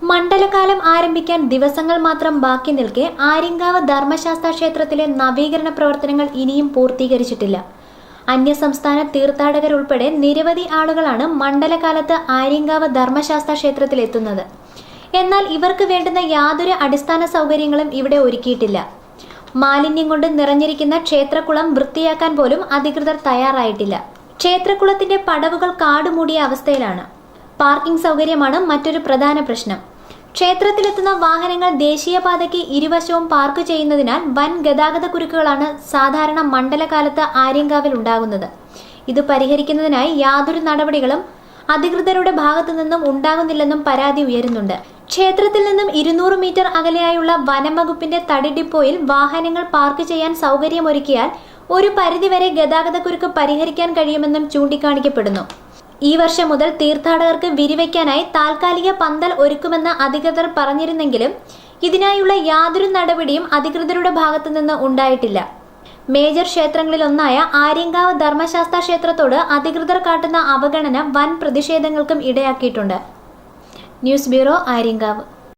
മണ്ഡലകാലം ആരംഭിക്കാൻ ദിവസങ്ങൾ മാത്രം ബാക്കി നിൽക്കെ ആര്യങ്കാവ് ധർമ്മശാസ്ത്ര ക്ഷേത്രത്തിലെ നവീകരണ പ്രവർത്തനങ്ങൾ ഇനിയും പൂർത്തീകരിച്ചിട്ടില്ല. അന്യസംസ്ഥാന തീർത്ഥാടകരുൾപ്പെടെ നിരവധി ആളുകളാണ് മണ്ഡലകാലത്ത് ആര്യങ്കാവ് ധർമ്മശാസ്ത്ര ക്ഷേത്രത്തിലെത്തുന്നത്. എന്നാൽ ഇവർക്ക് വേണ്ടുന്ന യാതൊരു അടിസ്ഥാന സൗകര്യങ്ങളും ഇവിടെ ഒരുക്കിയിട്ടില്ല. മാലിന്യം കൊണ്ട് നിറഞ്ഞിരിക്കുന്ന ക്ഷേത്രക്കുളം വൃത്തിയാക്കാൻ പോലും അധികൃതർ തയ്യാറായിട്ടില്ല. ക്ഷേത്രക്കുളത്തിന്റെ പടവുകൾ കാടുമൂടിയ അവസ്ഥയിലാണ്. പാർക്കിംഗ് സൗകര്യമാണ് മറ്റൊരു പ്രധാന പ്രശ്നം. ക്ഷേത്രത്തിലെത്തുന്ന വാഹനങ്ങൾ ദേശീയപാതയ്ക്ക് ഇരുവശവും പാർക്ക് ചെയ്യുന്നതിനാൽ വൻ ഗതാഗത കുരുക്കുകളാണ് സാധാരണ മണ്ഡലകാലത്ത് ആര്യങ്കാവിൽ ഉണ്ടാകുന്നത്. ഇത് പരിഹരിക്കുന്നതിനായി യാതൊരു നടപടികളും അധികൃതരുടെ ഭാഗത്തു നിന്നും ഉണ്ടാകുന്നില്ലെന്നും പരാതി ഉയരുന്നുണ്ട്. ക്ഷേത്രത്തിൽ നിന്നും 200 മീറ്റർ അകലെയായുള്ള വനം വകുപ്പിന്റെ തടി ഡിപ്പോയിൽ വാഹനങ്ങൾ പാർക്ക് ചെയ്യാൻ സൗകര്യമൊരുക്കിയാൽ ഒരു പരിധിവരെ ഗതാഗതക്കുരുക്ക് പരിഹരിക്കാൻ കഴിയുമെന്നും ചൂണ്ടിക്കാണിക്കപ്പെടുന്നു. ഈ വർഷം മുതൽ തീർത്ഥാടകർക്ക് വിരിവയ്ക്കാനായി താൽക്കാലിക പന്തൽ ഒരുക്കുമെന്ന് അധികൃതർ പറഞ്ഞിരുന്നെങ്കിലും ഇതിനായുള്ള യാതൊരു നടപടിയും അധികൃതരുടെ ഭാഗത്തു നിന്ന് ഉണ്ടായിട്ടില്ല. മേജർ ക്ഷേത്രങ്ങളിലൊന്നായ ആര്യങ്കാവ് ധർമ്മശാസ്ത്ര ക്ഷേത്രത്തോട് അധികൃതർ കാട്ടുന്ന അവഗണന വൻ പ്രതിഷേധങ്ങൾക്കും ഇടയാക്കിയിട്ടുണ്ട്. News bureau, Aryankavu.